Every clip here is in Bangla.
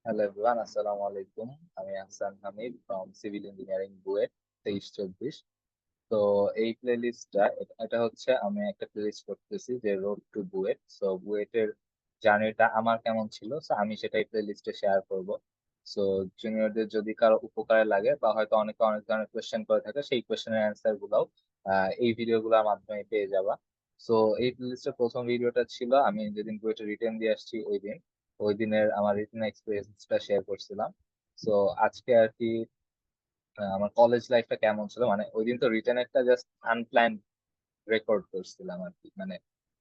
হ্যালো এভরিওয়ান, আসসালামু আলাইকুম। আমি Ahsan Hamid from civil engineering BUET 23-24। তো এই প্লেলিস্টটা এটা হচ্ছে আমি একটা প্লেলিস্ট করতেছি যে রোড টু বুয়েট। সো বুয়েটের জার্নিটা আমার কেমন ছিল, সো আমি সেটাই প্লেলিস্টে শেয়ার করব। সো জুনিয়রদের যদি কারো উপকারে লাগে বা হয়তো অনেকে অনেক ধরনের কোয়েশ্চেন করে থাকে, সেই কোয়েশ্চেনের অ্যান্সার গুলাও এই ভিডিওগুলোর মাধ্যমে পেয়ে যাবা। সো এই প্লেলিস্টের প্রথম ভিডিওটা ছিল আমি যেদিন বুয়েটে রিটেন দিয়ে আসছি ওই দিনের আমার রিটেন এক্সপিরিয়েন্সটা শেয়ার করছিলাম। সো আজকে আর কি আমার কলেজ লাইফটা কেমন ছিল, মানে ওই দিন তো রিটেন একটা জাস্ট আনপ্ল্যান্ড রেকর্ড করছিলাম আর কি, মানে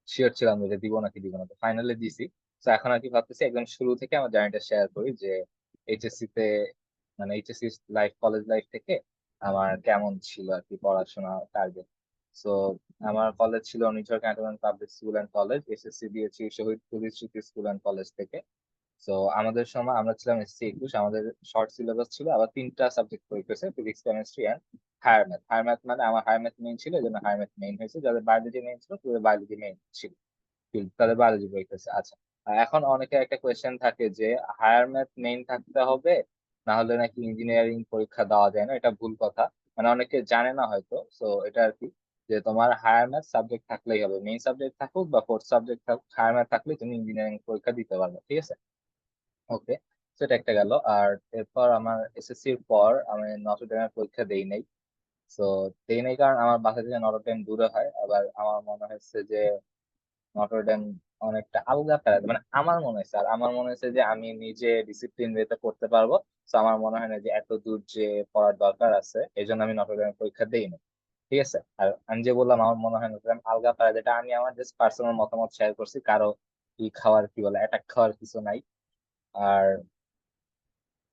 শিওর ছিলাম যে দিব নাকি দিব না, তো ফাইনালি দিছি। তো এখন আর কি ভাবতেছি একদম শুরু থেকে আমার জার্নিটা শেয়ার করি যে এইচএসসি তে, মানে এইচএসসি লাইফ, কলেজ লাইফ থেকে আমার কেমন ছিল আর কি পড়াশোনা টার্গেট। সো আমার কলেজ ছিল Nirjhor cantonment public school and college, SSC দিয়েছি Shaheed police Smriti school and college থেকে। তো আমাদের সময় আমরা ছিলাম এসসি 21, আমাদের শর্ট সিলেবাস ছিল, আবার তিনটা সাবজেক্ট পড়তেছে, physics, chemistry and higher math. Higher math মানে আমার হায়ার ম্যাথ মেইন ছিল, এই জন্য হায়ার ম্যাথ মেইন হয়েছে। যাদের বায়োলজি মেইন ছিল তাদের বায়োলজি মেইন ছিল, তাদের বায়োলজি পড়তেছে। আচ্ছা, আর এখন অনেকে একটা কোয়েশ্চেন থাকে যে হায়ার ম্যাথ মেইন থাকতে হবে, না হলে নাকি ইঞ্জিনিয়ারিং পরীক্ষা দেওয়া যায় না। এটা ভুল কথা, মানে অনেকে জানে না হয়তো। সো এটা আর কি, যে তোমার হায়ার ম্যাথ সাবজেক্ট থাকলেই হবে, মেইন সাবজেক্ট থাকুক বা ফোর্থ সাবজেক্ট থাকুক, হায়ার ম্যাথ থাকলে তুমি ইঞ্জিনিয়ারিং পরীক্ষা দিতে পারবে, ঠিক আছে? ওকে, সেটা একটা গেল। আর এরপর আমার এসএসসির পর আমি নটরডেমের পরীক্ষা দেই নাই। তো দেই নাই কারণ আমার বাসা থেকে নটরডেম দূরে হয়, আবার আমার মনে হয়েছে যে নটরডেম অনেকটা আলগা প্যারা, মানে আমার মনে হয়েছে, আর আমার মনে হয়েছে যে আমি নিজে ডিসিপ্লিন ওয়েতে করতে পারবো। তো আমার মনে হয় না যে এত দূর যে পড়ার দরকার আছে, এই জন্য আমি নটরডেমের পরীক্ষা দেই না। ঠিক আছে, আর আমি যে বললাম আমার মনে হয় নটরডেম আলগা প্যারা, যেটা আমি আমার জাস্ট পার্সোনাল মতামত শেয়ার করছি, কারো কি খাওয়ার, কি বলে, অ্যাটাক খাওয়ার কিছু নাই। আর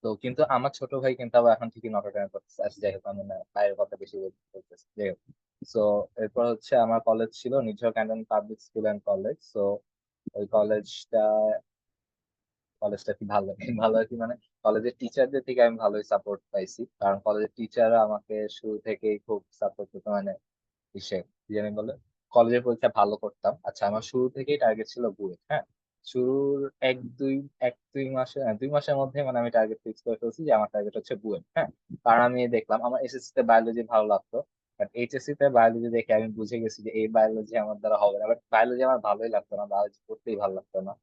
তো কিন্তু আমার ছোট ভাই কিন্তু আবার এখন ঠিকই নটরডেমে পড়তেছে। আচ্ছা, যাই হোক, আমি না ভাইয়ের কথা বেশি বলতেছি, যাই হোক। সো এরপর হচ্ছে আমার কলেজ ছিল Nirjhor cantonment public school and college. So ওই কলেজটা কি ভালো ভালো আর কি, মানে কলেজের টিচারদের থেকে আমি ভালোই সাপোর্ট পাইছি, কারণ কলেজের টিচাররা আমাকে শুরু থেকেই খুব সাপোর্ট করতো। মানে ইসে কি জানি বলে, কলেজের পরীক্ষা ভালো করতাম। আচ্ছা, আমার শুরু থেকেই টার্গেট ছিল বুয়েট। হ্যাঁ, শুরুর এক দুই মাসে, 2 মাসের মধ্যে মানে আমি টার্গেট ফিক্স করে ফেলছি যে আমার টার্গেট হচ্ছে বুয়েট। হ্যাঁ, কারণ আমি দেখলাম আমার এসএসসি তে বায়োলজি ভালো লাগতো, বাট এইচএসসি তে বায়োলজি দেখে আমি বুঝে গেছি যে এই বায়োলজি আমার দ্বারা হবে না। বাট বায়োলজি আমার ভালোই লাগতো না, বায়োলজি পড়তেই ভালো লাগতো না।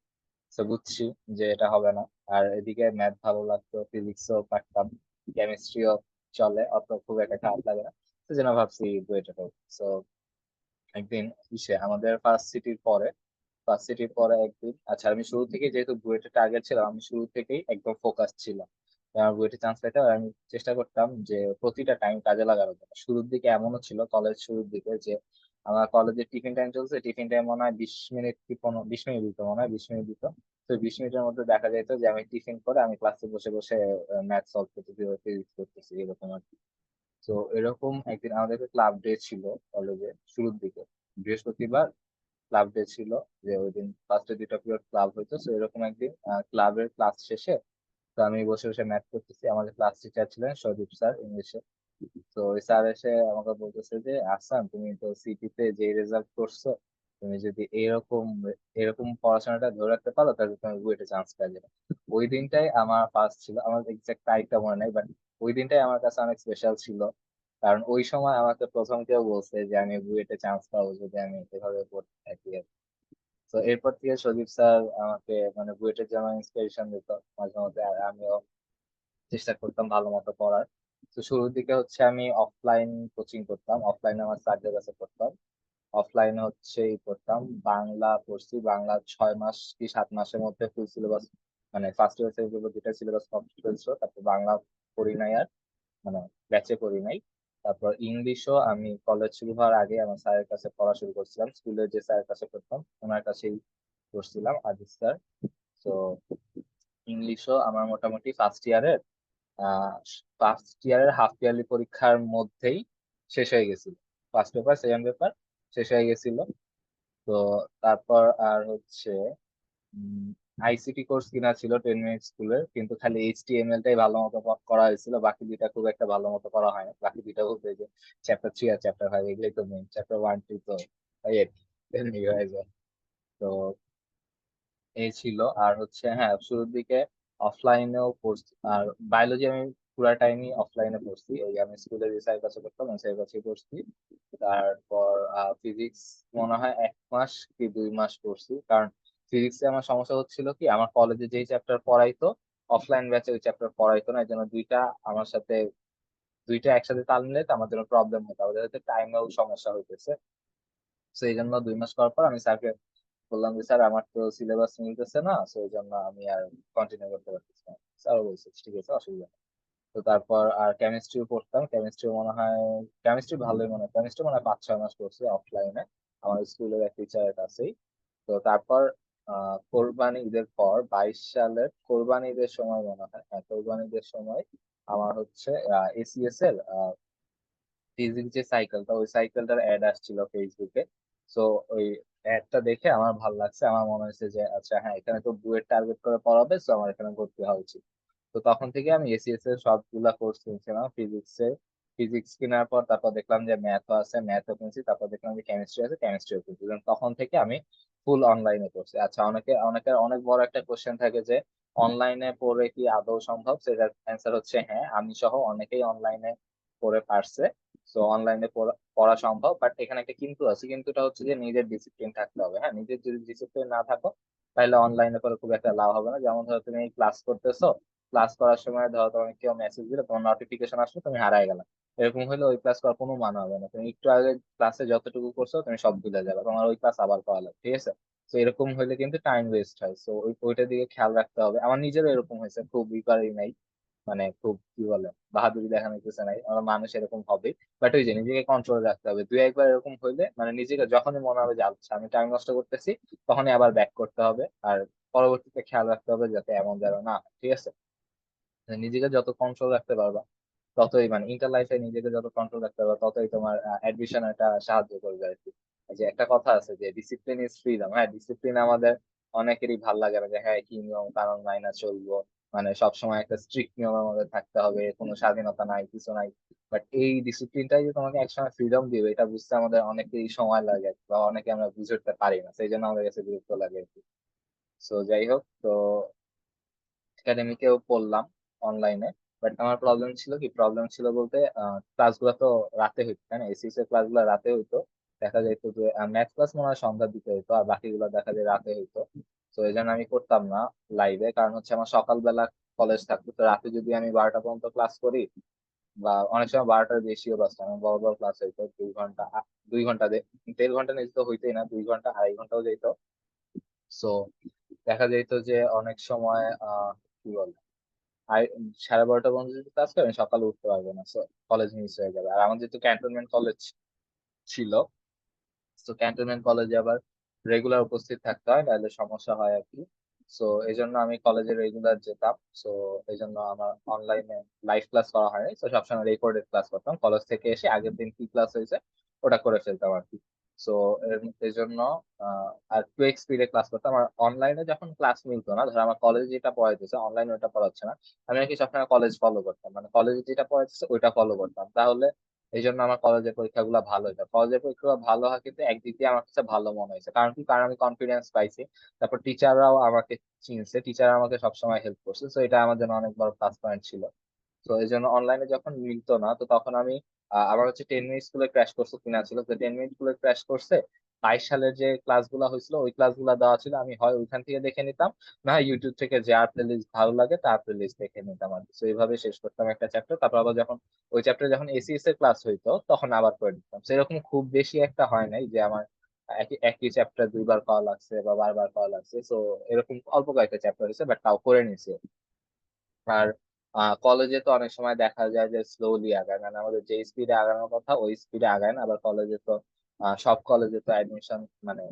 তো বুঝছি যে এটা হবে না। আর এদিকে ম্যাথ ভালো লাগতো, ফিজিক্সও পারতাম, কেমিস্ট্রিও চলে, অত খুব একটা খারাপ লাগে না। তো যেন ভাবছি বুয়েটে পড়বো। তো একদিন আমাদের ফার্স্ট সিটির পরে একদিন, আচ্ছা, আমি শুরু থেকে যেহেতু বুয়েটে টার্গেট ছিল, আমি শুরু থেকেই একদম ফোকাস ছিলাম যে আমার বুয়েটে চান্স পেতে হবে। আমি চেষ্টা করতাম যে প্রতিটা টাইম কাজে লাগানোর জন্য। শুরুর দিকে এমনও ছিল, কলেজ শুরুর দিকে, যে আমার কলেজের টিফিন টাইম চলছে, টিফিন টাইম মনে হয় 20 মিনিট কি 20 মিনিট দিত, মনে হয় 20 মিনিট দিত। তো 20 মিনিটের মধ্যে দেখা যেত যে আমি টিফিন করে আমি ক্লাসে বসে বসে ম্যাথ সলভ করতেছি, ফিজিক্স করতেছি, এরকম আর কি। তো এরকম একদিন আমাদের ক্লাব ডে ছিল কলেজে শুরুর দিকে, বৃহস্পতিবার ক্লাব ডে ছিল। যে ওই দিন ফার্স্টে 2টা পিরিয়ড ক্লাব হইতো। তো এরকম একদিন ক্লাবের ক্লাস শেষে তো আমি বসে বসে ম্যাথ করতেছি। আমাদের ক্লাস টিচার ছিলেন সদীপ স্যার, ইংলিশে। তো ওই স্যার এসে আমাকে বলতেছে যে আসান, তুমি তো সিটিতে যে রেজাল্ট করছো, তুমি যদি এরকম এরকম পড়াশোনাটা ধরে রাখতে পারো তাহলে তুমি বুয়েটে চান্স পেয়ে যাবে। ওই দিনটাই আমার ফার্স্ট ছিল, আমার এক্সাক্ট তারিখটা মনে নাই, বাট ওই দিনটাই আমার কাছে অনেক স্পেশাল ছিল। কারণ ওই সময় আমাকে প্রথম কেউ বলছে যে আমি বুয়েটে চান্স পাবো যদি আমি এভাবে পড়তে থাকি। তো এরপর থেকে সজীব স্যার আমাকে মানে বুয়েটের জন্য ইন্সপিরেশন দিত মাঝে মধ্যে, আর আমিও চেষ্টা করতাম ভালো মতো পড়ার। তো শুরুর দিকে হচ্ছে আমি অফলাইন কোচিং করতাম, অফলাইনে আমার স্যারদের কাছে পড়তাম। অফলাইনে হচ্ছে পড়তাম, বাংলা পড়ছি, বাংলা 6 মাস কি 7 মাসের মধ্যে ফুল সিলেবাস, মানে ফার্স্ট ইয়ার সেকেন্ড ইয়ার যেটা সিলেবাস কমপ্লিট করেছিল। তারপর বাংলা পড়ি নাই আর, মানে ব্যাচে পড়ি নাই। তারপর ইংলিশও আমি কলেজ শুরু হওয়ার আগে আমার স্যারের কাছে পড়া শুরু করছিলাম, স্কুলের যে স্যারের কাছে পড়তাম ওনার কাছেই পড়ছিলাম, আজিজ স্যার। তো ইংলিশও আমার মোটামুটি ফার্স্ট ইয়ারের হাফ ইয়ারলি পরীক্ষার মধ্যেই শেষ হয়ে গেছিল। ফার্স্ট পেপার সেকেন্ড পেপার শেষ হয়ে গেছিল। তো তারপর আর হচ্ছে আইসিটি কোর্স কিনা ছিল 10 মিনিট স্কুলের, কিন্তু খালি এইচটিএমএল টাই ভালো মতো করা হয়েছিল, বাকি দুইটা খুব একটা ভালো মতো করা হয় না। বাকি দুইটা বলতে যে চ্যাপ্টার 3 আর চ্যাপ্টার 5, এগুলোই তো মেইন। চ্যাপ্টার 1 2 তো এই আর কি, এমনি হয়ে যায়। তো এই ছিল। আর হচ্ছে হ্যাঁ, শুরুর দিকে অফলাইনেও পড়ছি, আর বায়োলজি আমি পুরা টাইমই অফলাইনে পড়ছি। ওই আমি স্কুলে যে স্যার কাছে করতাম ওই স্যার কাছেই পড়ছি। তারপর ফিজিক্স মনে হয় 1 মাস কি 2 মাস পড়ছি, কারণ ফিজিক্সে আমার সমস্যা হচ্ছিল কি, আমার কলেজে যেই চ্যাপ্টার পড়াইতো অফলাইন ব্যাচে ওই চ্যাপ্টার পড়াইতো না, এই জন্য আমার সাথে দুইটা একসাথে তাল মিলে তো আমার জন্য প্রবলেম হতো, ওদের হাতে টাইমেও সমস্যা হইতেছে। তো এই জন্য 2 মাস করার পর আমি স্যারকে বললাম যে স্যার আমার তো সিলেবাস মিলতেছে না, তো এই জন্য আমি আর কন্টিনিউ করতে পারতেছি না। স্যারও বলছে ঠিক আছে, অসুবিধা নেই। তো তারপর আর কেমিস্ট্রিও পড়তাম, কেমিস্ট্রি মনে হয় কেমিস্ট্রি ভালোই, মনে হয় কেমিস্ট্রি মনে হয় 5-6 মাস পড়ছি অফলাইনে আমার স্কুলের এক টিচারের কাছেই। তো তারপর কোরবানি ঈদের পর 22 সালের কোরবানি ঈদের সময় মনে হয়, হ্যাঁ কোরবানি ঈদের সময় আমার হচ্ছে এসিএস এর ফিজিক্স যে সাইকেলটা, ওই সাইকেলটার অ্যাড আসছিল ফেসবুকে। তো ওই অ্যাডটা দেখে আমার ভালো লাগছে, আমার মনে হয়েছে যে আচ্ছা হ্যাঁ এখানে তো বুয়েট টার্গেট করে পড়াবে, তো আমার এখানে ভর্তি হওয়া উচিত। তো তখন থেকে আমি এসিএস এর সবগুলা কোর্স কিনছিলাম ফিজিক্সের। ফিজিক্স কেনার পর তারপর দেখলাম যে ম্যাথও আছে, ম্যাথও কিনছি, তারপর দেখলাম যে কেমিস্ট্রি আছে, কেমিস্ট্রিও কিনছি। এবং তখন থেকে আমি ফুল অনলাইনে করছি। আচ্ছা, অনেকের অনেক বড় একটা কোশ্চেন থাকে যে অনলাইনে পড়ে কি আদৌ সম্ভব, সেটার অ্যান্সার হচ্ছে হ্যাঁ, আমি সহ অনেকেই অনলাইনে পড়ে পারছে। তো অনলাইনে পড়া সম্ভব, বাট এখানে একটা কিন্তু আছে, কিন্তুটা হচ্ছে যে নিজের ডিসিপ্লিন থাকতে হবে। হ্যাঁ, নিজের যদি ডিসিপ্লিন না থাকো তাহলে অনলাইনে করে খুব একটা লাভ হবে না। যেমন ধরো তুমি ক্লাস করতেছো, ক্লাস করার সময় ধরো তোমাকে কেউ মেসেজ দিলে, তোমার নোটিফিকেশন আসলো, তুমি হারায় গেলা, এরকম হলে ওই ক্লাস করার কোনো মানে হবে না। তুমি একটু আগে ক্লাসে যতটুকু করছো তুমি সব ভুলে যাবে, তোমার ওই ক্লাস আবার করা লাগবে, ঠিক আছে? তো এরকম হইলে কিন্তু টাইম ওয়েস্ট হয়। তো ওইটার দিকে খেয়াল রাখতে হবে। আমার নিজেরও এরকম হয়েছে, খুব ই নাই, মানে খুব কি বলে বাহাদুরি দেখানো কিছু নাই, আমার মানুষ এরকম হবে। বাট ওই যে নিজেকে কন্ট্রোল রাখতে হবে, 2-1 বার এরকম হইলে মানে নিজেকে যখনই মনে হবে যে আচ্ছা আমি টাইম নষ্ট করতেছি, তখনই আবার ব্যাক করতে হবে। আর পরবর্তীতে খেয়াল রাখতে হবে যাতে এমন যেন না হয়, ঠিক আছে? নিজেকে যত কন্ট্রোল রাখতে পারবা ততই, মানে ইন্টার লাইফে নিজেকে যত কন্ট্রোল রাখতে পারবা ততই তোমার অ্যাডমিশন এটা সাহায্য করবে আর কি। এই যে একটা কথা আছে যে ডিসিপ্লিন ইজ ফ্রিডম, হ্যাঁ ডিসিপ্লিন আমাদের অনেকেরই ভাল লাগে না, যে হ্যাঁ কি নিয়ম কানুন মাইনা চলবো, মানে সবসময় একটা স্ট্রিক্ট নিয়মের মধ্যে থাকতে হবে, কোনো স্বাধীনতা নাই, কিছু নাই। বাট এই ডিসিপ্লিনটাই যে তোমাকে একসময় ফ্রিডম দিবে, এটা বুঝতে আমাদের অনেকেই সময় লাগে বা অনেকে আমরা বুঝে উঠতে পারি না, সেই জন্য আমাদের কাছে বিরক্ত লাগে আর কি। তো যাই হোক, তো একাডেমিকেও পড়লাম অনলাইনে। বাট আমার প্রবলেম ছিল কি, প্রবলেম ছিল বলতে ক্লাসগুলো তো রাতে হইতো, তাই না? এসিএস এর ক্লাসগুলো রাতে হইতো। দেখা যেত যে ম্যাথ ক্লাস মনে হয় সন্ধ্যার দিকে হইতো, আর বাকিগুলো দেখা যায় রাতে হইতো। তো এই জন্য আমি করতাম না লাইভে, কারণ হচ্ছে আমার সকালবেলা কলেজ থাকতো। তো রাতে যদি আমি 12টা পর্যন্ত ক্লাস করি, বা অনেক সময় 12টার বেশিও ক্লাস, আমার বড় বড় ক্লাস হইতো 2 ঘন্টা, 2 ঘন্টা 1.5 ঘন্টা নিতে তো হইতোই না, 2 ঘন্টা 2.5 ঘন্টাও যেত। সো দেখা যেত যে অনেক সময় কি বলে আর 12:30 পর্যন্ত যদি ক্লাস করি আমি সকালে উঠতে পারবো না, কলেজ মিস হয়ে যাবে। আর আমার যেহেতু ক্যান্টনমেন্ট কলেজ ছিল, তো ক্যান্টনমেন্ট কলেজে আবার রেগুলার উপস্থিত থাকতে হয়, নাহলে সমস্যা হয় আর কি। সো এই জন্য আমি কলেজে রেগুলার যেতাম। সো এই জন্য আমার অনলাইনে লাইভ ক্লাস করা হয়নি, তো সবসময় রেকর্ডেড ক্লাস করতাম, কলেজ থেকে এসে আগের দিন কি ক্লাস হয়েছে ওটা করে ফেলতাম আর কি। সো এই জন্য আর কুইক স্পিডে ক্লাস করতাম। আর অনলাইনে যখন ক্লাস মিলতো না, ধর আমার কলেজে যেটা পড়াইতেছে অনলাইনে ওটা পড়াচ্ছে না, আমি আর কি সবসময় কলেজ ফলো করতাম, মানে কলেজে যেটা পড়াইতেছে ওইটা ফলো করতাম, তাহলে এই জন্য আমার কলেজের পরীক্ষাগুলো ভালো হতো। কলেজের পরীক্ষা ভালো হয় কিন্তু একদিক দিয়ে আমার কাছে ভালো মনে হয়েছে, কারণ কি, কারণ আমি কনফিডেন্স পাইছি। তারপর টিচাররাও আমাকে চিনছে, টিচার আমাকে সবসময় হেল্প করছে, তো এটা আমার জন্য অনেক বড় প্লাস পয়েন্ট ছিল। তো এই জন্য অনলাইনে যখন মিলতো না, তো তখন আমি আমার হচ্ছে 10 মিনিট স্কুলে ক্র্যাশ কোর্স কিনা ছিল, তো 10 মিনিট স্কুলে ক্র্যাশ কোর্সে 22 সালের যে ক্লাসগুলো হয়েছিল ওই ক্লাসগুলো দেওয়া ছিল, আমি হয় ওইখান থেকে দেখে নিতাম, না হয় ইউটিউব থেকে যার প্লেলিস্ট ভালো লাগে তার প্লেলিস্ট দেখে নিতাম আর কি। তো এইভাবে শেষ করতাম একটা চ্যাপ্টার, তারপর আবার যখন ওই চ্যাপ্টার যখন এসিএস এর ক্লাস হইতো তখন আবার করে দিতাম। সেরকম খুব বেশি একটা হয় নাই যে আমার একই একই চ্যাপ্টার 2 বার পাওয়া লাগছে বা বারবার পাওয়া লাগছে। তো এরকম অল্প কয়েকটা চ্যাপ্টার হয়েছে, বাট তাও করে নিয়েছি। আর কলেজে তো অনেক সময় দেখা যায় যে স্লোলি আগায়, মানে আমাদের যে স্পিডে আগানোর কথা ওই স্পিডে আগায় না। আবার কলেজে তো সব কলেজে তো অ্যাডমিশন, মানে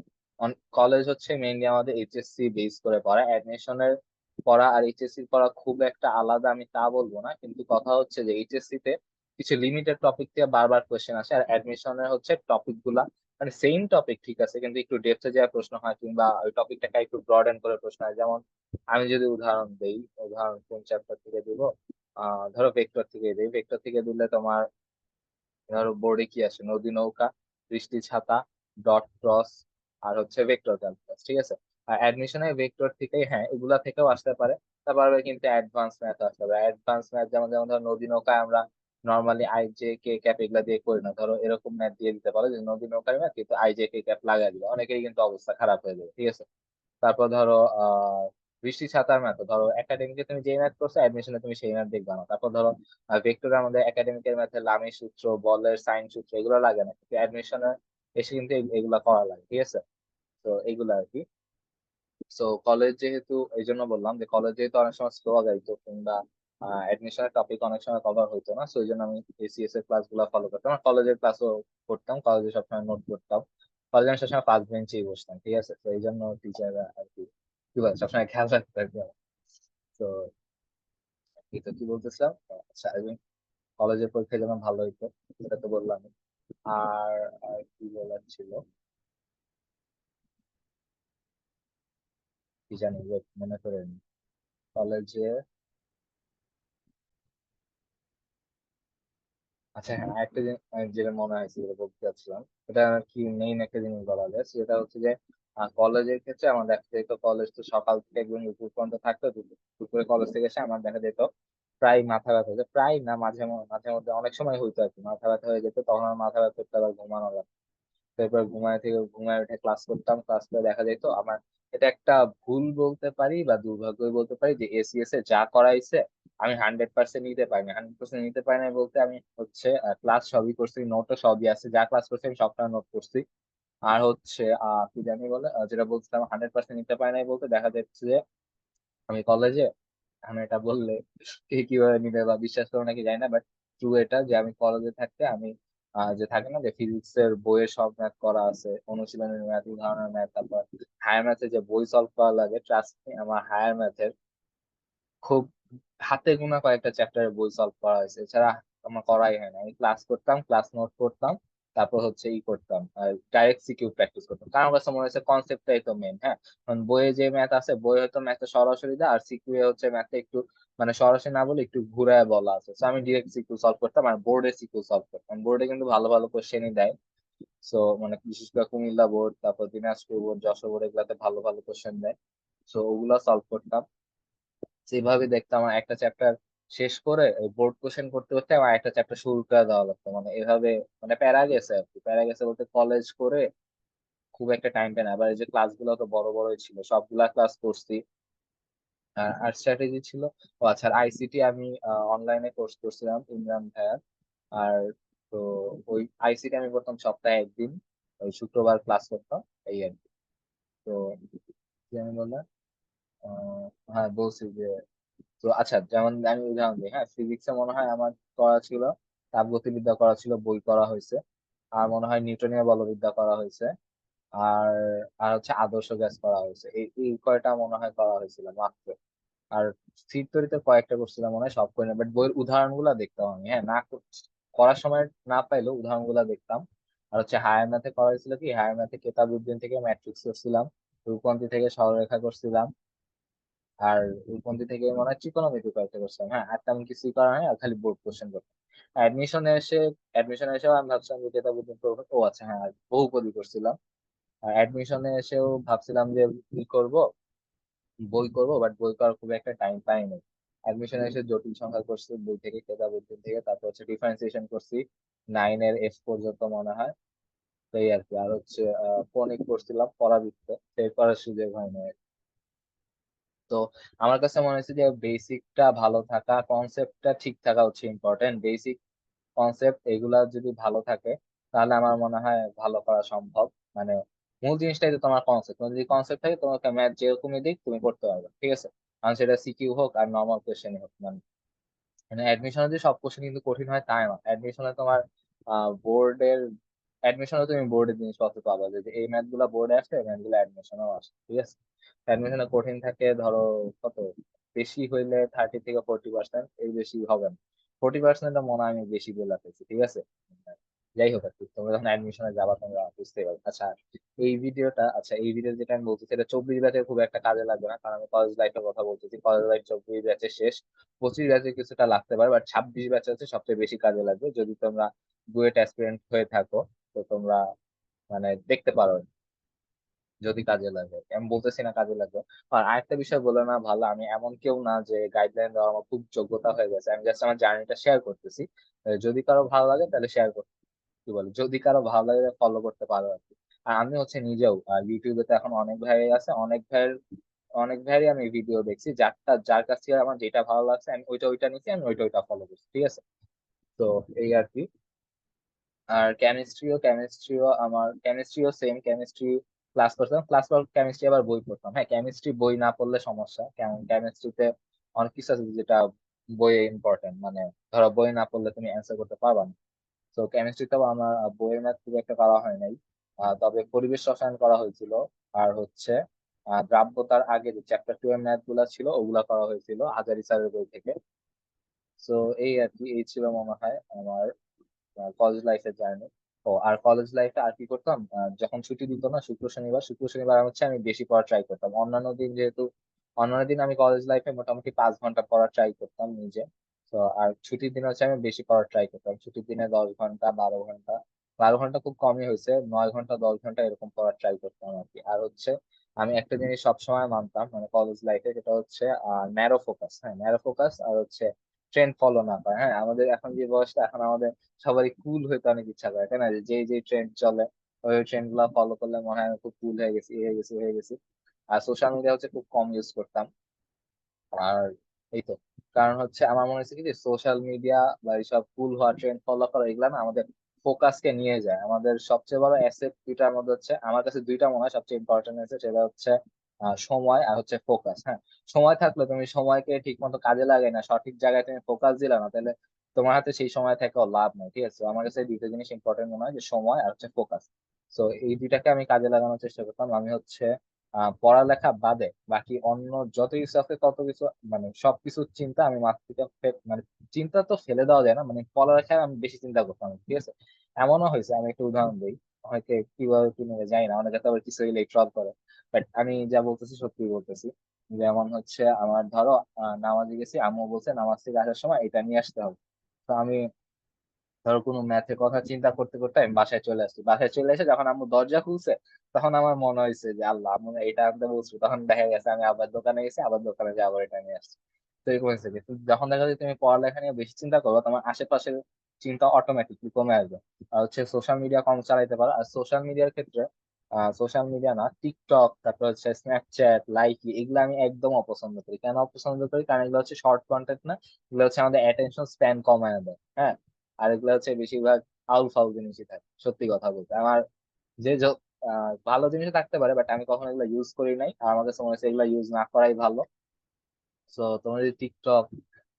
কলেজ হচ্ছে মেইনলি আমাদের এইচএসসি বেস করে পড়া, অ্যাডমিশনের পড়া আর এইচএসসি পড়া খুব একটা আলাদা আমি তা বলবো না, কিন্তু কথা হচ্ছে যে এইচএসসি তে কিছু লিমিটেড টপিক থেকে বারবার কোশ্চেন আসে, আর অ্যাডমিশনের হচ্ছে টপিক গুলা মানে সেম টপিক ঠিক আছে, কিন্তু একটু ডেপথে যাওয়া প্রশ্ন হয়, কিংবা ওই টপিকটাকে একটু ব্রডেন করে প্রশ্ন হয়। যেমন আমি যদি উদাহরণ দেই, উদাহরণ কোন চ্যাপ্টার থেকে দিব, ধরো ভেক্টর থেকে দিই, ভেক্টর থেকে দিলে তোমার ধরো বোর্ডে কি আসে, নদী নৌকা, বৃষ্টি ছাতা, ডট ক্রস, আর হচ্ছে ভেক্টর ক্যালকুলাস, ঠিক আছে? অ্যাডমিশনের ভেক্টর থেকে, হ্যাঁ এগুলা থেকেও আসতে পারে। তারপরে কিন্তু অ্যাডভান্স ম্যাথ আসতে পারে। অ্যাডভান্স ম্যাথ যেমন যেমন ধরো নদী নৌকায় আমরা normally I J K cap এগুলা দিয়ে করি না, ধরো এরকম ম্যাথ দিয়ে দিতে পারো যে নদী নৌকার ম্যাথ কিন্তু আই জে কে ক্যাপ লাগাই দিবে, অনেকেরই কিন্তু অবস্থা খারাপ হয়ে যাবে, ঠিক আছে। তারপর ধরো বৃষ্টি ছাতার ম্যাথ, ধরো একাডেমিকে তুমি যে ম্যাথ করছো অ্যাডমিশনে তুমি সেই ম্যাথ দেখবা না। তারপর ধরো ভেক্টরে আমাদের একাডেমিকের ম্যাথে লামি সূত্র, বলের সাইন সূত্র এগুলো লাগে না, কিন্তু অ্যাডমিশনে এসে কিন্তু এগুলা করা লাগে, ঠিক আছে। তো এইগুলা আর কি। সো কলেজ যেহেতু, এই জন্য বললাম যে কলেজ যেহেতু অনেক সময় স্লো যাইতো কিংবা অ্যাডমিশনের টপিক অনেক সময় কভার হইতো না, সো এই জন্য আমি এসিএস এর ক্লাস গুলো ফলো করতাম, আর কলেজের ক্লাসও করতাম, কলেজে সবসময় নোট করতাম। কলেজে আমি সবসময় ফার্স্ট বেঞ্চেই বসতাম, ঠিক আছে। তো এই জন্য টিচাররা আর কি কি বলে সবসময় খেয়াল রাখতো আর কি আমার। তো এই তো কি বলতেছিলাম, আচ্ছা কলেজের পরীক্ষা যেন ভালো হইতো, সেটা তো বললাম। আর আর কি বলার ছিল, কি জানি wait, মনে করেন কলেজে। আচ্ছা হ্যাঁ, একটা জিনিস যেটা মনে হয়েছে যেটা বলতে চাচ্ছিলাম, এটা আর কি মেইন একটা জিনিস বলা যায়, সেটা হচ্ছে যে কলেজের ক্ষেত্রে আমার দেখা যেত কলেজ তো সকাল থেকে একদম দুপুর পর্যন্ত থাকতো, দুপুরে কলেজ থেকে এসে আমার দেখা যেত প্রায় মাথা ব্যথা হতো, প্রায় না মাঝে মধ্যে অনেক সময় হইতো আর কি, মাথা ব্যথা হয়ে যেত, তখন আমার মাথা ব্যথা করতে আবার ঘুমানো লাগতো। তারপর ঘুমায় উঠে ক্লাস করতাম, ক্লাস করে দেখা যেত আমার, এটা একটা ভুল বলতে পারি বা দুর্ভাগ্য বলতে পারি যে এসিএস এ যা করাইছে আমি 100% নিতে পারিনি। 100% নিতে পারি না বলতে আমি হচ্ছে ক্লাস সবই করছি, নোটও সবই আছে, যা ক্লাস করছি আমি সবটা নোট করছি। আর হচ্ছে কি জানি বলে যেটা বলছিলাম 100% নিতে পারি নাই বলতে দেখা যাচ্ছে যে আমি কলেজে, আমি এটা বললে কে কিভাবে নিবে বা বিশ্বাস করো নাকি জানি না, বাট ট্রু এটা যে আমি কলেজে থাকতে আমি যে থাকে না যে ফিজিক্স এর বইয়ের সব ম্যাথ করা আছে, অনুশীলনের ম্যাথ, উদাহরণের ম্যাথ, তারপর হায়ার ম্যাথে যে বই সলভ করা লাগে, ট্রাস্ট মি আমার হায়ার ম্যাথের খুব হাতে গোনা কয়েকটা চ্যাপ্টারের বই সলভ করা হয়েছে, এছাড়া আমার করাই হয় না। আমি ক্লাস করতাম, ক্লাস নোট করতাম, তারপর হচ্ছে ই করতাম, ডাইরেক্ট সিকিউ প্র্যাকটিস করতাম, কারণ আমার কাছে মনে হয়েছে কনসেপ্টটাই তো মেন। হ্যাঁ, কারণ বইয়ে যে ম্যাথ আছে, বই হয়তো ম্যাথটা সরাসরি দেয়, আর সিকিউ এ হচ্ছে ম্যাথটা একটু মানে সরাসরি না বলে একটু ঘুরায় বলা আছে, তো আমি ডিরেক্ট সিকিউ সলভ করতাম আর বোর্ডে সিকিউ সলভ করতাম। বোর্ডে কিন্তু ভালো ভালো কোশ্চেনই দেয়, সো মানে বিশেষ করে কুমিল্লা বোর্ড, তারপর দিনাজপুর বোর্ড, যশোর বোর্ড, এগুলাতে ভালো ভালো কোশ্চেন দেয়, সো ওগুলা সলভ করতাম। সেভাবে দেখতাম আমার একটা চ্যাপ্টার শেষ করে বোর্ড কোশ্চেন করতে করতে আমার একটা চ্যাপ্টার শুরু করে দেওয়া লাগতো, মানে এভাবে মানে প্যারা গেছে আর কি। প্যারা গেছে বলতে কলেজ করে খুব একটা টাইম পাই না, আবার এই যে ক্লাসগুলো তো বড় বড়ই ছিল, সবগুলা ক্লাস করছি। আর স্ট্র্যাটেজি ছিল, ও আচ্ছা আইসিটি আমি অনলাইনে কোর্স করছিলাম ইমরান ভাইয়ার। আর তো ওই আইসিটি আমি করতাম সপ্তাহে একদিন, ওই শুক্রবার ক্লাস করতাম, এই আর কি। তো কি আমি বললাম, হ্যাঁ বলছি যে, তো আচ্ছা যেমন আমি উদাহরণ দিই, হ্যাঁ ফিজিক্সে মনে হয় আমার করা ছিল, তাপগতিবিদ্যা করা ছিল, বই করা হয়েছে, আর মনে হয় নিউটনীয় বলবিদ্যা করা হয়েছে, আর আর হচ্ছে আদর্শ গ্যাস করা হয়েছে, এই এই কয়টা মনে হয় করা হয়েছিল মাত্র। আর স্থির তরিতে কয়েকটা করছিলাম মনে হয়, সব করে না, বাট বইয়ের উদাহরণ গুলা দেখতাম আমি, হ্যাঁ না করার সময় না পাইলেও উদাহরণ গুলা দেখতাম। আর হচ্ছে হায়ার ম্যাথে করা হয়েছিল কি, হায়ার ম্যাথে কেতাবউদ্দিন থেকে ম্যাট্রিক্স করছিলাম, রূপকান্তি থেকে সরলরেখা করছিলাম, আর রূপন্দি থেকে মনে হয় ত্রিকোণমিতি কয়েকটা করছিলাম, হ্যাঁ আর তেমন কিছুই করা হয় আর খালি বোর্ড কোশ্চেন করতাম। অ্যাডমিশনে এসেও আমি ভাবছিলাম যে কেতাবুদ্দিন করবো, ও আচ্ছা হ্যাঁ আর বহুপদী করছিলাম। আর অ্যাডমিশনে এসেও ভাবছিলাম যে কি করব, বই করবো, বাট বই করার খুব একটা টাইম পাইনি। অ্যাডমিশনে এসে জটিল সংখ্যা করছি বই থেকে, কেতাবুদ্দিন থেকে, তারপর হচ্ছে ডিফারেন্সিয়েশন করছি 9 এর এফ পর্যন্ত মনে হয়। তো এই আর কি। আর হচ্ছে ফোনিক করছিলাম পরাবৃত্ত, সেই করার সুযোগ হয় না। তো আমার কাছে মনে হচ্ছে যে বেসিকটা ভালো থাকা, কনসেপ্টটা ঠিক থাকা হচ্ছে ইম্পর্টেন্ট। বেসিক কনসেপ্ট এগুলা যদি ভালো থাকে তাহলে আমার মনে হয় ভালো করা সম্ভব। মানে মূল জিনিসটাই তো তোমার কনসেপ্ট, তোমার যদি কনসেপ্ট থাকে তোমাকে ম্যাথ যেরকমই দিক তুমি করতে পারবে, ঠিক আছে। কারণ সেটা সিকিউ হোক আর নর্মাল কোয়েশ্চেনই হোক, মানে মানে অ্যাডমিশনে যে সব কোশ্চেন কিন্তু কঠিন হয় তাই না। অ্যাডমিশনে তোমার বোর্ডের, অ্যাডমিশনে তুমি বোর্ডের জিনিসপত্র পাবা, যে যে এই ম্যাথ গুলা বোর্ডে আসে, এই ম্যাথ গুলো অ্যাডমিশনেও আসে, ঠিক আছে। অ্যাডমিশনে কঠিন থাকে ধরো কত, বেশি হইলে 30 থেকে 40%, এই বেশি হবে না। 40% মনে হয় আমি বেশি বলে ফেলছি, ঠিক আছে। যাই হোক আর কি, তোমরা যখন অ্যাডমিশনে যাবা তোমরা বুঝতে পারবে। আচ্ছা এই ভিডিও যেটা আমি বলতেছি এটা 24 ব্যাচের খুব একটা কাজে লাগবে না, কারণ আমি কলেজ লাইফের কথা বলতেছি। কলেজ লাইফ 24 ব্যাচের শেষ, 25 ব্যাচে কিছুটা লাগতে পারে, বাট 26 ব্যাচে হচ্ছে সবচেয়ে বেশি কাজে লাগবে যদি তোমরা বুয়েট অ্যাসপিরেন্ট হয়ে থাকো। তো তোমরা মানে দেখতে পারো। যদি কাজে লাগে, আমি বলতেছি না কাজে লাগবে। আর আরেকটা বিষয় বলে না ভালো, আমি এমন কেউ না যে গাইডলাইন দেওয়া আমার খুব যোগ্যতা হয়ে গেছে, আমি জাস্ট আমার জার্নিটা শেয়ার করতেছি। যদি কারো ভালো লাগে তাহলে শেয়ার করতে, কি বলে, যদি কারো ভালো লাগে ফলো করতে পারো আর কি। আর আমি হচ্ছে নিজেও ইউটিউবে তো এখন অনেক ভাই আছে, অনেক ভাইয়েরই আমি ভিডিও দেখছি, যার কাছ থেকে আমার যেটা ভালো লাগছে আমি ওইটা নিচ্ছি, আমি ওইটা ফলো করছি, ঠিক আছে। তো এই আর কি। আর কেমিস্ট্রিও সেম, কেমিস্ট্রি ক্লাস করতাম, ক্লাস পর কেমিস্ট্রি আবার বই পড়তাম। হ্যাঁ, কেমিস্ট্রি বই না পড়লে সমস্যা, কারণ কেমিস্ট্রিতে অনেক কিছু আছে যেটা বইয়ে ইম্পর্টেন্ট, মানে ধরো বই না পড়লে তুমি অ্যান্সার করতে পারবা না। তো কেমিস্ট্রিতেও আমার বইয়ের ম্যাথ খুব একটা করা হয় নাই। তবে পরিবেশ রসায়ন করা হয়েছিল। আর হচ্ছে দ্রাব্যতার আগে যে চ্যাপ্টার 2 এর ম্যাথ গুলা ছিল ওগুলা করা হয়েছিল হাজারি স্যারের বই থেকে। তো এই আর কি, এই ছিল মনে হয় আমার কলেজ লাইফের জার্নি। ও আর কলেজ লাইফে আর কি করতাম, যখন ছুটি দিত না শুক্র শনিবার হচ্ছে আমি বেশি পড়ার ট্রাই করতাম। অন্যান্য দিন আমি কলেজ লাইফে মোটামুটি 5 ঘন্টা পড়ার ট্রাই করতাম নিজে। তো আর ছুটির দিন হচ্ছে আমি বেশি পড়ার ট্রাই করতাম, ছুটির দিনে 10 ঘন্টা 12 ঘন্টা, 12 ঘন্টা খুব কমই হয়েছে, 9 ঘন্টা 10 ঘন্টা এরকম পড়ার ট্রাই করতাম আর কি। আর হচ্ছে আমি একটা জিনিস সবসময় মানতাম মানে কলেজ লাইফে, যেটা হচ্ছে ন্যারো ফোকাস। হ্যাঁ, ন্যারো ফোকাস আর হচ্ছে ট্রেন্ড ফলো না করা। হ্যাঁ, আমাদের এখন যে বয়সটা, এখন আমাদের সবারই কুল হইতে অনেক ইচ্ছা করে, তাই না? যে যে ট্রেন্ড চলে ওই ট্রেন্ড গুলা ফলো করলে মনে হয় আমি খুব কুল হয়ে গেছি, এ হয়ে গেছি, হয়ে গেছি। আর সোশ্যাল মিডিয়া হচ্ছে খুব কম ইউজ করতাম। আর এই তো, কারণ হচ্ছে আমার মনে হচ্ছে কি যে সোশ্যাল মিডিয়া বা এইসব কুল হওয়া ট্রেন্ড ফলো করা এগুলা না আমাদের ফোকাসকে নিয়ে যায়। আমাদের সবচেয়ে বড় অ্যাসেট দুইটার মধ্যে হচ্ছে, আমার কাছে দুইটা মনে হয় সবচেয়ে ইম্পর্টেন্ট আছে, সেটা হচ্ছে সময় আর হচ্ছে ফোকাস। হ্যাঁ, সময় থাকলে তুমি সময়কে ঠিক মতো কাজে লাগাই না, সঠিক জায়গায় তুমি ফোকাস দিলে না, তাহলে তোমার হাতে সেই সময় থেকেও লাভ নাই, ঠিক আছে। তো আমার কাছে এই দুইটা জিনিস ইম্পর্টেন্ট মনে হয়, যে সময় আর হচ্ছে ফোকাস। তো এই দুইটাকে আমি কাজে লাগানোর চেষ্টা করতাম। আমি হচ্ছে পড়ালেখা বাদে বাকি অন্য যত কিছু আছে তত কিছু, মানে সবকিছু চিন্তা আমি মাথা থেকে মানে চিন্তা তো ফেলে দেওয়া যায় না, মানে পড়ালেখায় আমি বেশি চিন্তা করতাম, ঠিক আছে। এমনও হয়েছে, আমি একটা উদাহরণ দিই, হয়তো কিভাবে কি নেবে জানি না, অনেকে তো আবার কিছু হইলে ট্রল করে, বাট আমি যা বলতেছি সত্যি বলতেছি। যেমন হচ্ছে আমার ধরো নামাজে গেছি, আম্মু বলছে নামাজ থেকে আসার সময় এটা নিয়ে আসতে হবে। তো আমি ধরো কোনো ম্যাথের কথা চিন্তা করতে করতে আমি বাসায় চলে আসছি, বাসায় চলে এসে যখন আম্মু দরজা খুলছে তখন আমার মনে হয়েছে যে আল্লাহ, আম্মু এটা আনতে বলছো, তখন দেখা গেছে আমি আবার দোকানে গেছি, আবার দোকানে যে আবার এটা নিয়ে আসছি। তো এরকম হয়েছে, কিন্তু যখন দেখা যায় তুমি পড়ালেখা নিয়ে বেশি চিন্তা করবে, তোমার আশেপাশের চিন্তা অটোমেটিকলি কমে আসবে। আর হচ্ছে সোশ্যাল মিডিয়া কম চালাইতে পারো। আর সোশ্যাল মিডিয়ার ক্ষেত্রে সোশ্যাল মিডিয়া না, টিকটক, তারপর হচ্ছে স্ন্যাপচ্যাট, লাইকি, এগুলো আমি একদম অপছন্দ করি। কেন অপছন্দ করি? কারণ এগুলো হচ্ছে শর্ট কন্টেন্ট না, এগুলো হচ্ছে আমাদের অ্যাটেনশন স্প্যান কমায় দেয়। হ্যাঁ, আর এগুলো হচ্ছে বেশিরভাগ আউল ফাউল জিনিসই থাকে, সত্যি কথা বলতে। আমার যে ভালো জিনিস থাকতে পারে, বাট আমি কখনো এগুলো ইউজ করি নাই, আর আমার কাছে মনে হচ্ছে এগুলো ইউজ না করাই ভালো। তো তোমার যদি টিকটক,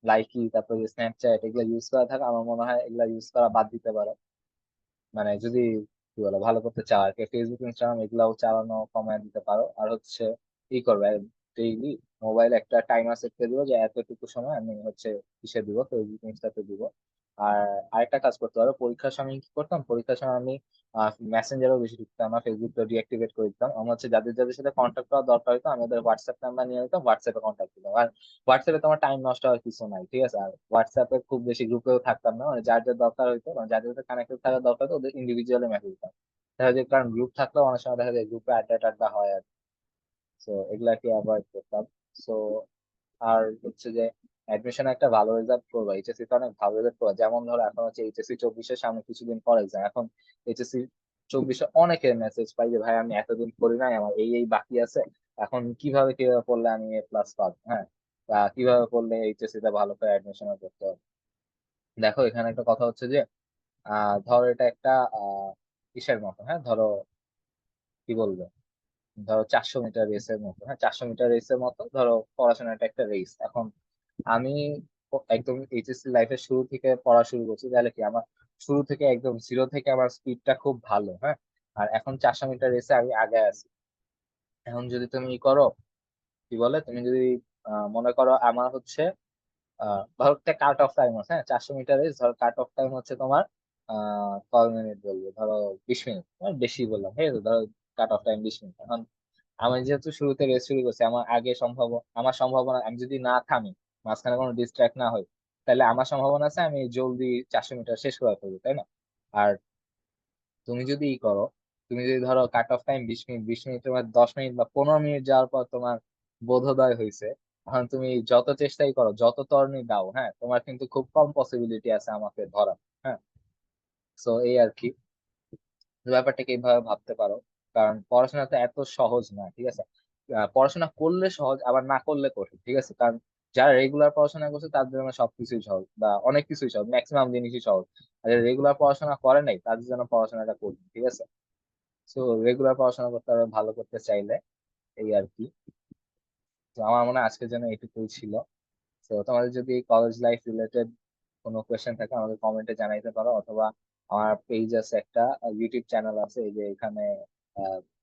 লাইকি, তারপর স্ন্যাপচ্যাট এগুলো ইউজ করা থাকে, আমার মনে হয় এগুলো ইউজ করা বাদ দিতে পারো। মানে যদি কি বলে ভালো করতে চাও আর কি, ফেসবুক ইনস্টাগ্রাম এগুলাও চালানো কমায় দিতে পারো। আর হচ্ছে ই করবে, ডেইলি মোবাইল একটা টাইমার সেট করে দিবো যে এতটুকু সময় আমি হচ্ছে কিসে দিব, ফেসবুক ইনস্টাতে দিব। আর আরেকটা কাজ করতে পারো, পরীক্ষার সময় কি করতাম, পরীক্ষার সময় আমি মেসেঞ্জারও বেশি ঢুকতাম না, ফেসবুকটা ডিঅ্যাক্টিভেট করে দিতাম। আমার হচ্ছে যাদের যাদের সাথে কন্ট্যাক্ট করার দরকার হতো আমি ওদের হোয়াটসঅ্যাপ নাম্বার নিয়ে নিতাম, হোয়াটসঅ্যাপে কন্ট্যাক্ট দিতাম। আর হোয়াটসঅ্যাপে তোমার টাইম নষ্ট হওয়ার কিছু নাই, ঠিক আছে। আর হোয়াটসঅ্যাপে খুব বেশি গ্রুপেও থাকতাম না, মানে যার যার দরকার হইতো, মানে যাদের সাথে কানেক্টেড থাকার দরকার হতো ওদের ইন্ডিভিজুয়ালি মেসেজ দিতাম। দেখা যায়, কারণ গ্রুপ থাকলেও অনেক সময় দেখা যায় গ্রুপে আড্ডা টাড্ডা হয় আর, তো এগুলা কি অ্যাভয়েড করতাম। তো আর হচ্ছে যে অ্যাডমিশন একটা ভালো রেজাল্ট করবা, এইচএসসি তে অনেক ভালো রেজাল্ট করবা। যেমন ধরো এখন হচ্ছে এইচএসসি 24-এর সামনে কিছুদিন পর এক্সাম, এখন এইচএসসি 24-এ অনেকের মেসেজ পাই যে ভাই আমি এতদিন পড়ি নাই, আমার এই বাকি আছে, এখন কিভাবে কিভাবে পড়লে আমি A+ পাবো। হ্যাঁ, বা কিভাবে পড়লে এইচএসসি তে ভালো করে অ্যাডমিশন করতে হবে। দেখো এখানে একটা কথা হচ্ছে যে ধরো এটা একটা আহ কিসের মতো, হ্যাঁ ধরো কি বলবো, ধরো 400 মিটার রেসের মতো। হ্যাঁ, 400 মিটার রেসের মতো ধরো পড়াশোনাটা একটা রেস। এখন আমি একদম এইচএসসি লাইফের শুরু থেকে পড়া শুরু করছি, তাহলে কি আমার শুরু থেকে একদম জিরো থেকে আমার স্পিডটা খুব ভালো। হ্যাঁ, আর এখন 400 মিটার রেসে আমি আগে আছি। এখন যদি তুমি ই করো, কি বলে, তুমি যদি মনে করো আমার হচ্ছে ধরো একটা কাট অফ টাইম আছে, হ্যাঁ 400 মিটার রেস, ধরো কাট অফ টাইম হচ্ছে তোমার কয় মিনিট বলবো, ধরো 20 মিনিট, বেশি বললাম, ঠিক আছে, ধরো কাট অফ টাইম 20 মিনিট। এখন আমি যেহেতু শুরুতে রেস শুরু করছি, আমার সম্ভাবনা, আমি যদি না থামি, মাঝখানে কোনো ডিস্ট্রাক্ট না হই, তাহলে আমার সম্ভাবনা আছে আমি জলদি 400 মিটার শেষ করে ফেলবো, তাই না? আর তুমি যদি ই করো, তুমি যদি ধরো কাট অফ টাইম 20 মিনিট, 20 মিনিটের মধ্যে 10 মিনিট বা 15 মিনিট যাওয়ার পর তোমার বোধোদয় হয়েছে, এখন তুমি যত চেষ্টাই করো, যত তরনি দাও, হ্যাঁ, তোমার কিন্তু খুব কম পসিবিলিটি আছে আমাকে ধরার। হ্যাঁ, সো এই আর কি, ব্যাপারটাকে এইভাবে ভাবতে পারো। কারণ পড়াশোনা তো এত সহজ না, ঠিক আছে? পড়াশোনা করলে সহজ, আবার না করলে কঠিন, ঠিক আছে? কারণ যারা রেগুলার পড়াশোনা করছে তাদের জন্য সবকিছুই সহজ, বা অনেক কিছুই সহজ, ম্যাক্সিমাম জিনিসই সহজ। আর যারা রেগুলার পড়াশোনা করে নাই তাদের জন্য পড়াশোনাটা কঠিন, ঠিক আছে? তো রেগুলার পড়াশোনা করতে হবে ভালো করতে চাইলে, এই আর কি। তো আমার মনে হয় আজকের জন্য এটুকুই ছিল। তো তোমাদের যদি কলেজ লাইফ রিলেটেড কোনো কোয়েশ্চেন থাকে আমাকে কমেন্টে জানাইতে পারো, অথবা আমার পেজ আছে একটা, ইউটিউব চ্যানেল আছে, এই যে এখানে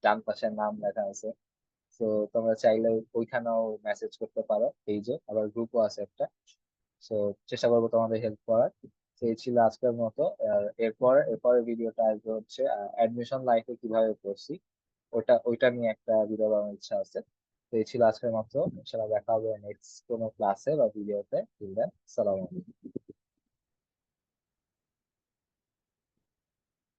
ডান পাশের নাম লেখা আছে। তো তোমরা চাইলে ওইখানেও মেসেজ করতে পারো পেজে, আবার গ্রুপও আছে একটা। তো চেষ্টা করবো তোমাদের হেল্প করার। তো এই ছিল আজকের মতো। আর এরপরের ভিডিওটা আসবে হচ্ছে অ্যাডমিশন লাইফে কিভাবে পড়ছি, ওইটা নিয়ে একটা ভিডিও বানানোর ইচ্ছা আছে। তো এই ছিল আজকের মতো, ইনশাআল্লাহ দেখা হবে নেক্সট কোনো ক্লাসে বা ভিডিওতে। সালাম আলাইকুম।